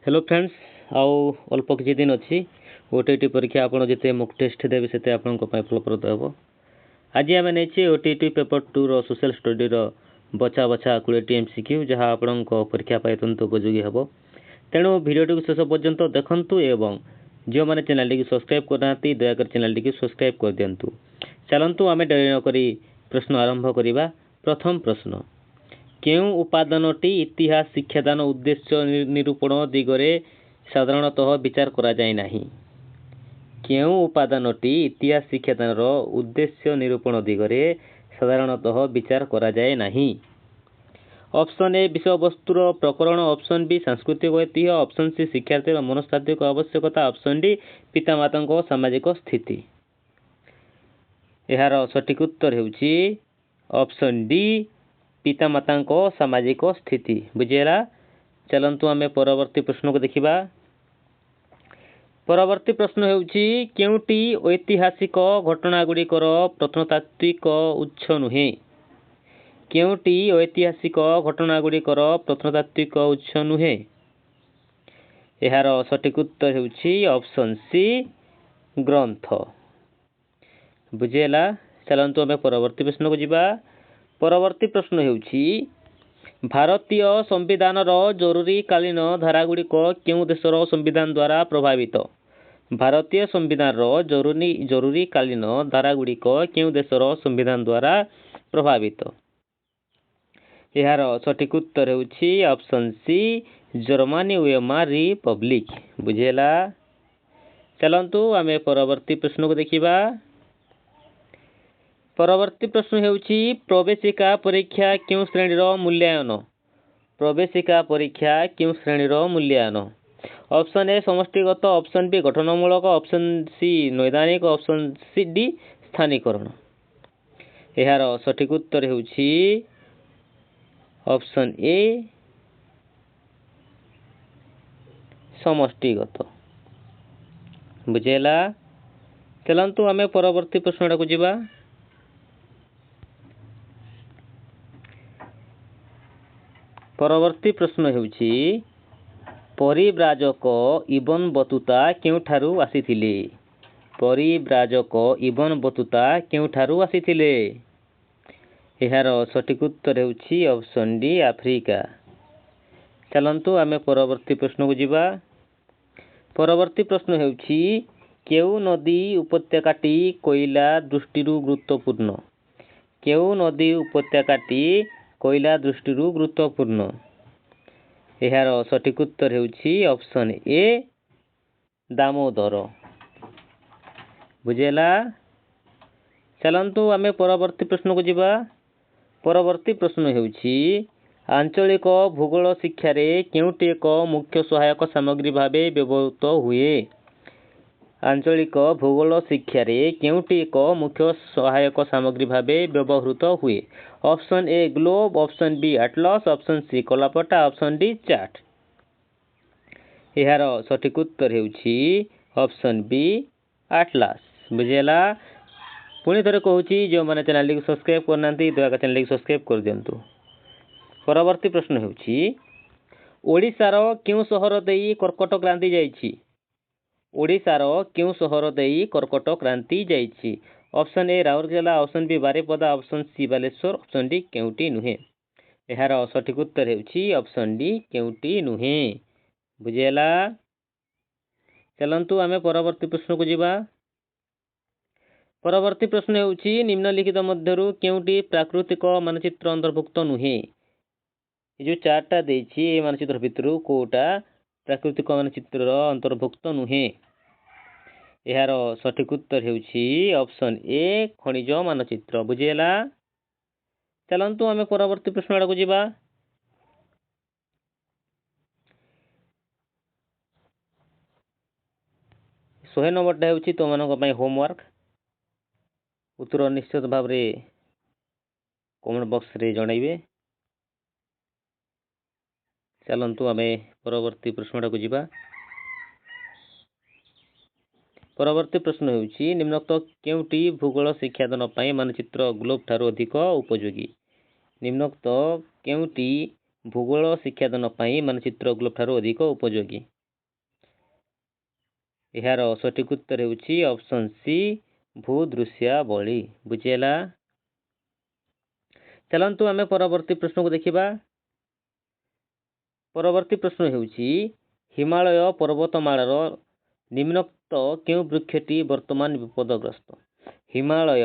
Hello friends आउ अल्प किछि दिन अच्छी ओटीटी परीक्षा आपड़ जिते मुक टेस्ट देवे से आपण फलप्रद हे। आज आम नहीं ओटीटी पेपर 2 रो सोशल स्टडी रो बछा बछा 20 एमसीक्यू जहाँ आपण परीक्षा पाई अत्यंत उपयोगी हे। तेणु भिडियो को शेष पर्यंत देखूँ एवं जो मैंने चैनल टी सब्सक्राइब करना दयाकोर चैनल टी सब्सक्राइब कर दिंतु। चलतु आम डेरी नक प्रश्न आरंभ करवा। प्रथम प्रश्न, केउ उपादानटी इतिहास शिक्षादान उद्देश्य निरूपण दिगरे साधारणतः विचार करा जाय नाही। केउ उपादानटी इतिहास शिक्षादान उद्देश्य निरूपण दिगरे साधारणतः विचार करा जाय नाही। ऑप्शन ए विषय वस्तुर प्रकरण, ऑप्शन बी सांस्कृतिक ऐतिह्य, ऑप्शन सी शिक्षार्थी मनस्तात्विक आवश्यकता, ऑप्शन डी पितामाता सामाजिक स्थिति। यार सठिक उत्तर हेउची ऑप्शन डी पितामाता सामाजिक स्थिति। बुझेगा। चलतु आम परवर्ती प्रश्न को देखा। परवर्ती प्रश्न हेउची केउटी ऐतिहासिक घटना गुड़िकर प्रत्नतात्विक उत्स नुहे। केउटी ऐतिहासिक घटना गुड़िकर प्रत्नतात्विक उत्स नुहे। यार सठिक उत्तर हेउची ऑप्शन सी ग्रंथ। बुझेगा। चलतु आम परवर्ती प्रश्न को जीवा। परवर्ती प्रश्न हेउची भारतीय संविधान जरूरी कालीन धारागुड़िक केउ देशर संविधान द्वारा प्रभावित। भारतीय संविधान जरूरी कालीन धारागुड़िक केउ देशर संविधान द्वारा प्रभावित। यार सठिक उत्तर हेउची option C Germany Weimar Republic. बुझेला। चलतु आम परवर्ती प्रश्न को देखा। परवर्ती प्रश्न हेउची प्रवेशिका परीक्षा क्यों श्रेणीर मूल्यांकन। प्रवेशिका परीक्षा क्यों श्रेणीर मूल्यांकन। ऑप्शन ए समष्टिगत, ऑप्शन बी गठनमूलक, ऑप्शन सी नैदानिक, ऑप्शन सी डी स्थानीकरण। यार सठिक उत्तर हेउची ऑप्शन ए समष्टिगत। बुझेला। चलतु आम परवर्ती प्रश्न को जीवा। परवर्ती प्रश्न हेउची परिव्राजक इबन बतूता केउठारु आसीथिले। परिव्राजक Ibn Battuta केउठारु आसीथिले। यार सठिक उत्तर हेउची ऑप्शन डी आफ्रिका। चलंतु आमे परवर्ती प्रश्न को जीवा। परवर्ती प्रश्न हेउची केउ नदी उपत्यकाटी कोयला दृष्टिरु गुरुत्वपूर्ण। केउ नदी उपत्यकाटी कोयला दृष्टिरु गुरुत्वपूर्ण। यार सठिक उत्तर हेउची ऑप्शन ए दामोदर। बुझेला। चलंतु आमे परवर्ती प्रश्न को जीवा। परवर्ती प्रश्न हेउची आंचलिक भूगोल शिक्षा रे केउटी एक मुख्य सहायक सामग्री भावे व्यवहृत हुए। आंचलिक भूगोल शिक्षा रे केउटी एक मुख्य सहायक सामग्री भावे व्यवहृत हुए। Option A globe, option B atlas, option C कलापटा, ऑप्शन डी चार्ट। यार सठिक उत्तर हेउची ऑप्शन बी एटलस। बुझेला। पुणी थरे कहूची जो माने चैनल को सब्सक्राइब करना दया चैनल को सब्सक्राइब कर दिंतु। परवर्ती प्रश्न हेउची ओडिशार केउ सहर देई कर्कट क्रांति जाइछि। ओडिशार केउ सहर देई कर्कट क्रांति जाइछि। Option A Rourkela, option B Baripada, option C Baleshwar, option D केउटी नुहे। यार सठिक उत्तर हेउची ऑप्शन डी केउटी नुहे। बुझेला। चलंतु आमे परवर्ती प्रश्न को जीवा। परवर्ती प्रश्न हेउची निम्नलिखित मध्यरु केउटी प्राकृतिक मानचित्र अंतर्भुक्त नुहे। जो चार्टा देछि ए मानचित्र भितरु कोटा प्राकृतिक मानचित्र अंतर्भुक्त नुहे। यार सठिक उत्तर हेउची ऑप्शन ए खनिज मानचित्र। बुझेला। चलंतु आमे परवर्ती प्रश्न को जीवा। 100 नंबरटा हेउची तो मानक पई होमवर्क। उत्तर निश्चित भाव रे कमेंट बॉक्स रे जणाइबे। चलंतु आमे परवर्ती प्रश्न को जीवा। परवर्ती प्रश्न हेउची निम्नोक्त केउटी भूगोल शिक्षादान पई मानचित्र ग्लोब ठारू अधिक उपयोगी। निम्नोक्त केउटी ଭୂଗୋଳ ଶିକ୍ଷାଦାନ ପାଇଁ ମାନଚିତ୍ର ଗ୍ଲୋବ ଠାରୁ ଅଧିକ ଉପଯୋଗୀ? ଏହାର ସଠିକ ଉତ୍ତର ହେଉଛି ଅପସନ୍ ସି ଭୂଦୃଶ୍ୟାବଳୀ। ବୁଝିହେଲା? ଚାଲନ୍ତୁ ଆମେ ପରବର୍ତ୍ତୀ ପ୍ରଶ୍ନକୁ ଦେଖିବା। ପରବର୍ତ୍ତୀ ପ୍ରଶ୍ନ ହେଉଛି ହିମାଳୟ ପର୍ବତମାଳାର ନିମ୍ନୋକ୍ତ କେଉଁ ବୃକ୍ଷଟି ବର୍ତ୍ତମାନ ବିପଦଗ୍ରସ୍ତ? ହିମାଳୟ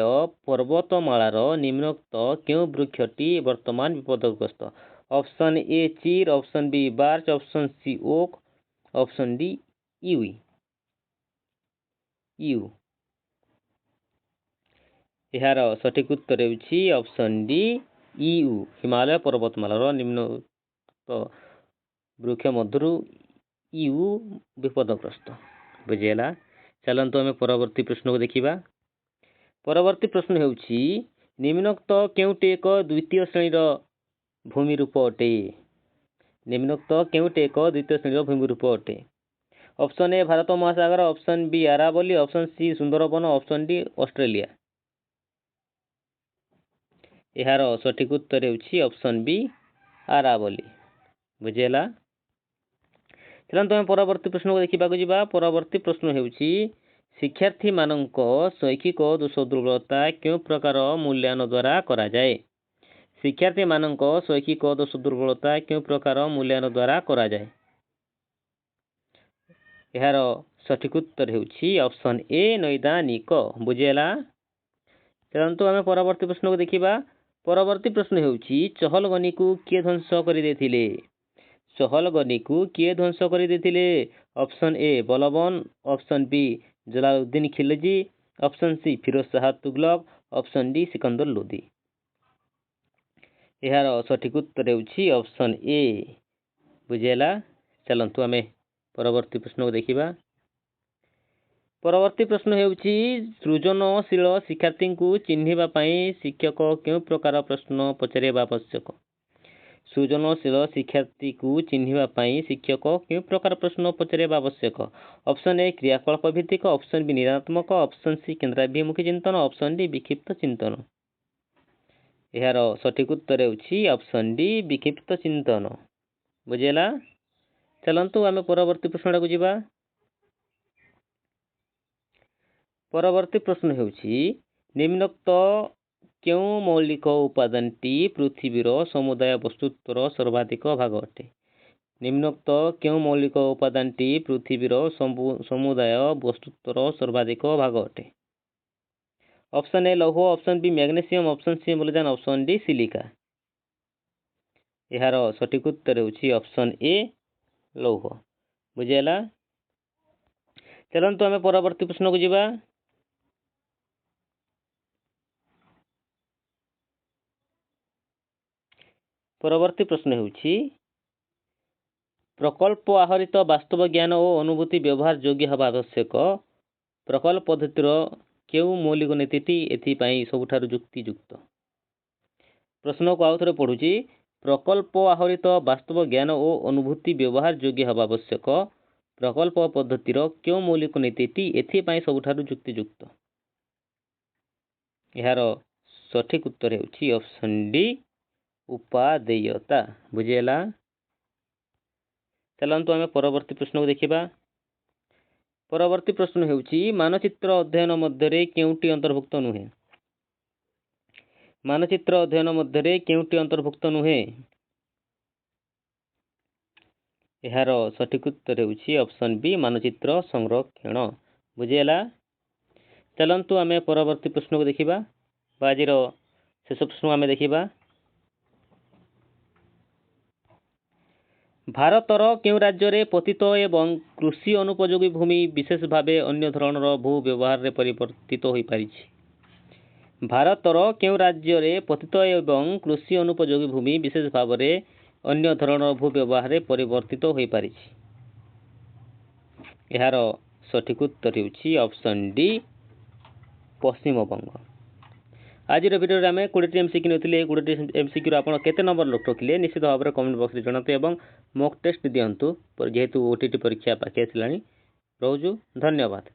ପର୍ବତମାଳାର ନିମ୍ନୋକ୍ତ କେଉଁ ବୃକ୍ଷଟି ବର୍ତ୍ତମାନ ବିପଦଗ୍ରସ୍ତ? Option A chir, option B birch, option C oak, option D yew. ଏହାର ସଠିକ ଉତ୍ତର ହେଉଛି ଅପସନ୍ ଡି ଇଉ। ହିମାଳୟ ପର୍ବତମାଳାର ନିମ୍ନୋକ୍ତ ବୃକ୍ଷ ମଧ୍ୟରୁ ଇଉ ବିପଦଗ୍ରସ୍ତ। ବୁଝିହେଲା? ଚାଲନ୍ତୁ ଆମେ ପରବର୍ତ୍ତୀ ପ୍ରଶ୍ନକୁ ଦେଖିବା। ପରବର୍ତ୍ତୀ ପ୍ରଶ୍ନ ହେଉଛି ନିମ୍ନୋକ୍ତ କେଉଁଟି ଏକ ଦ୍ୱିତୀୟ ଶ୍ରେଣୀର ଭୂମିରୂପ ଅଟେ? ନିମ୍ନୋକ୍ତ କେଉଁଟି ଏକ ଦ୍ୱିତୀୟ ଶ୍ରେଣୀର ଭୂମିରୂପ ଅଟେ? ଅପସନ୍ ଏ ଭାରତ ମହାସାଗର, ଅପସନ୍ ବି ଆରାବଲି, option C Sundarban, option D Australia. ଏହାର ସଠିକ ଉତ୍ତର ହେଉଛି ଅପସନ୍ ବି ଆରାବଲି। ବୁଝିହେଲା? ଚାଲନ୍ତୁ ଆମେ ପରବର୍ତ୍ତୀ ପ୍ରଶ୍ନକୁ ଦେଖିବାକୁ ଯିବା। ପରବର୍ତ୍ତୀ ପ୍ରଶ୍ନ ହେଉଛି ଶିକ୍ଷାର୍ଥୀମାନଙ୍କ ଶୈକ୍ଷିକ ଦୋଷ ଦୁର୍ବଳତା କେଉଁ ପ୍ରକାର ମୂଲ୍ୟାୟନ ଦ୍ୱାରା କରାଯାଏ? ଶିକ୍ଷାର୍ଥୀମାନଙ୍କ ଶୈକ୍ଷିକ ଦୋଷ ଦୁର୍ବଳତା କେଉଁ ପ୍ରକାର ମୂଲ୍ୟାୟନ ଦ୍ୱାରା କରାଯାଏ? ଏହାର ସଠିକ ଉତ୍ତର ହେଉଛି ଅପସନ୍ ଏ ନୈଦାନିକ। ବୁଝିହେଲା? ଚାଲନ୍ତୁ ଆମେ ପରବର୍ତ୍ତୀ ପ୍ରଶ୍ନକୁ ଦେଖିବା। ପରବର୍ତ୍ତୀ ପ୍ରଶ୍ନ ହେଉଛି ଚହଲଗନିକୁ କିଏ ଧ୍ୱଂସ କରିଦେଇଥିଲେ? ଚହଲଗନିକୁ କିଏ ଧ୍ୱଂସ କରିଦେଇଥିଲେ? Option A Balban, option B Jalaluddin Khilji, option C Firoz Shah Tughlaq, option D Sikandar Lodi. ଏହାର ସଠିକ ଉତ୍ତର ହେଉଛି ଅପସନ୍ ଏ। ବୁଝିହେଲା? ଚାଲନ୍ତୁ ଆମେ ପରବର୍ତ୍ତୀ ପ୍ରଶ୍ନକୁ ଦେଖିବା। ପରବର୍ତ୍ତୀ ପ୍ରଶ୍ନ ହେଉଛି ସୃଜନଶୀଳ ଶିକ୍ଷାର୍ଥୀଙ୍କୁ ଚିହ୍ନିବା ପାଇଁ ଶିକ୍ଷକ କେଉଁ ପ୍ରକାର ପ୍ରଶ୍ନ ପଚାରିବା ଆବଶ୍ୟକ? ସୃଜନଶୀଳ ଶିକ୍ଷାର୍ଥୀକୁ ଚିହ୍ନିବା ପାଇଁ ଶିକ୍ଷକ କେଉଁ ପ୍ରକାର ପ୍ରଶ୍ନ ପଚାରିବା ଆବଶ୍ୟକ? ଅପସନ୍ ଏ କ୍ରିୟାକଳାପ ଭିତ୍ତିକ, ଅପସନ୍ ବି ନିରଣାତ୍ମକ, ଅପସନ୍ ସି କେନ୍ଦ୍ରାଭିମୁଖୀ ଚିନ୍ତନ, ଅପସନ୍ ଡି ବିକ୍ଷିପ୍ତ ଚିନ୍ତନ। ଏହାର ସଠିକ ଉତ୍ତର ହେଉଛି ଅପସନ୍ ଡି ବିକ୍ଷିପ୍ତ ଚିନ୍ତନ। ବୁଝିହେଲା? ଚାଲନ୍ତୁ ଆମେ ପରବର୍ତ୍ତୀ ପ୍ରଶ୍ନଟାକୁ ଯିବା। ପରବର୍ତ୍ତୀ ପ୍ରଶ୍ନ ହେଉଛି ନିମ୍ନୋକ୍ତ କେଉଁ ମୌଳିକ ଉପାଦାନଟି ପୃଥିବୀର ସମୁଦାୟ ବସ୍ତୁତ୍ୱର ସର୍ବାଧିକ ଭାଗ ଅଟେ? ନିମ୍ନୋକ୍ତ କେଉଁ ମୌଳିକ ଉପାଦାନଟି ପୃଥିବୀର ସମୁଦାୟ ବସ୍ତୁତ୍ୱର ସର୍ବାଧିକ ଭାଗ ଅଟେ? ଅପସନ୍ ଏ ଲୌହ, option B magnesium, option C ମୋଲିଜାନ୍, ଅପସନ୍ ଡି ସିଲିକା। ଏହାର ସଠିକ ଉତ୍ତର ହେଉଛି ଅପସନ୍ ଏ ଲୌହ। ବୁଝିହେଲା? ଚାଲନ୍ତୁ ଆମେ ପରବର୍ତ୍ତୀ ପ୍ରଶ୍ନକୁ ଯିବା। ପରବର୍ତ୍ତୀ ପ୍ରଶ୍ନ ହେଉଛି ପ୍ରକଳ୍ପ ଆହରିତ ବାସ୍ତବ ଜ୍ଞାନ ଓ ଅନୁଭୂତି ବ୍ୟବହାର ଯୋଗ୍ୟ ହେବା ଆବଶ୍ୟକ। ପ୍ରକଳ୍ପ ପଦ୍ଧତିର କେଉଁ ମୌଳିକ ନୀତିଟି ଏଥିପାଇଁ ସବୁଠାରୁ ଯୁକ୍ତିଯୁକ୍ତ? ପ୍ରଶ୍ନକୁ ଆଉ ଥରେ ପଢ଼ୁଛି। ପ୍ରକଳ୍ପ ଆହରିତ ବାସ୍ତବ ଜ୍ଞାନ ଓ ଅନୁଭୂତି ବ୍ୟବହାର ଯୋଗ୍ୟ ହେବା ଆବଶ୍ୟକ। ପ୍ରକଳ୍ପ ପଦ୍ଧତିର କେଉଁ ମୌଳିକ ନୀତିଟି ଏଥିପାଇଁ ସବୁଠାରୁ ଯୁକ୍ତିଯୁକ୍ତ? ଏହାର ସଠିକ ଉତ୍ତର ହେଉଛି ଅପସନ୍ ଡି ଉପାଦେୟତା। ବୁଝିହେଲା? ଚାଲନ୍ତୁ ଆମେ ପରବର୍ତ୍ତୀ ପ୍ରଶ୍ନକୁ ଦେଖିବା। ପରବର୍ତ୍ତୀ ପ୍ରଶ୍ନ ହେଉଛି ମାନଚିତ୍ର ଅଧ୍ୟୟନ ମଧ୍ୟରେ କେଉଁଟି ଅନ୍ତର୍ଭୁକ୍ତ ନୁହେଁ? ମାନଚିତ୍ର ଅଧ୍ୟୟନ ମଧ୍ୟରେ କେଉଁଟି ଅନ୍ତର୍ଭୁକ୍ତ ନୁହେଁ? ଏହାର ସଠିକ ଉତ୍ତର ହେଉଛି ଅପସନ୍ ବି ମାନଚିତ୍ର ସଂରକ୍ଷଣ। ବୁଝିହେଲା? ଚାଲନ୍ତୁ ଆମେ ପରବର୍ତ୍ତୀ ପ୍ରଶ୍ନକୁ ଦେଖିବା ବା ଆଜିର ଶେଷ ପ୍ରଶ୍ନ ଆମେ ଦେଖିବା। ଭାରତର କେଉଁ ରାଜ୍ୟରେ ପତିତ ଏବଂ କୃଷି ଅନୁପଯୋଗୀ ଭୂମି ବିଶେଷ ଭାବେ ଅନ୍ୟ ଧରଣର ଭୂ ବ୍ୟବହାରରେ ପରିବର୍ତ୍ତିତ ହୋଇପାରିଛି? ଭାରତର କେଉଁ ରାଜ୍ୟରେ ପତିତ ଏବଂ କୃଷି ଅନୁପଯୋଗୀ ଭୂମି ବିଶେଷ ଭାବରେ ଅନ୍ୟ ଧରଣର ଭୂ ବ୍ୟବହାରରେ ପରିବର୍ତ୍ତିତ ହୋଇପାରିଛି? ଏହାର ସଠିକ ଉତ୍ତର ହେଉଛି ଅପସନ୍ ଡି ପଶ୍ଚିମବଙ୍ଗ। ଆଜିର ଭିଡ଼ିଓରେ ଆମେ 20ଟି MCQ ନେଉଥିଲେ। 20ଟି MCQରୁ ଆପଣ କେତେ ନମ୍ବର ରଖିଲେ ନିଶ୍ଚିତ ଭାବରେ କମେଣ୍ଟ ବକ୍ସରେ ଜଣାନ୍ତୁ ଏବଂ ମକ୍ ଟେଷ୍ଟ ଦିଅନ୍ତୁ ଯେହେତୁ OTT ପରୀକ୍ଷା ପାଖେଇ ଆସିଲାଣି। ରହୁଛୁ, ଧନ୍ୟବାଦ।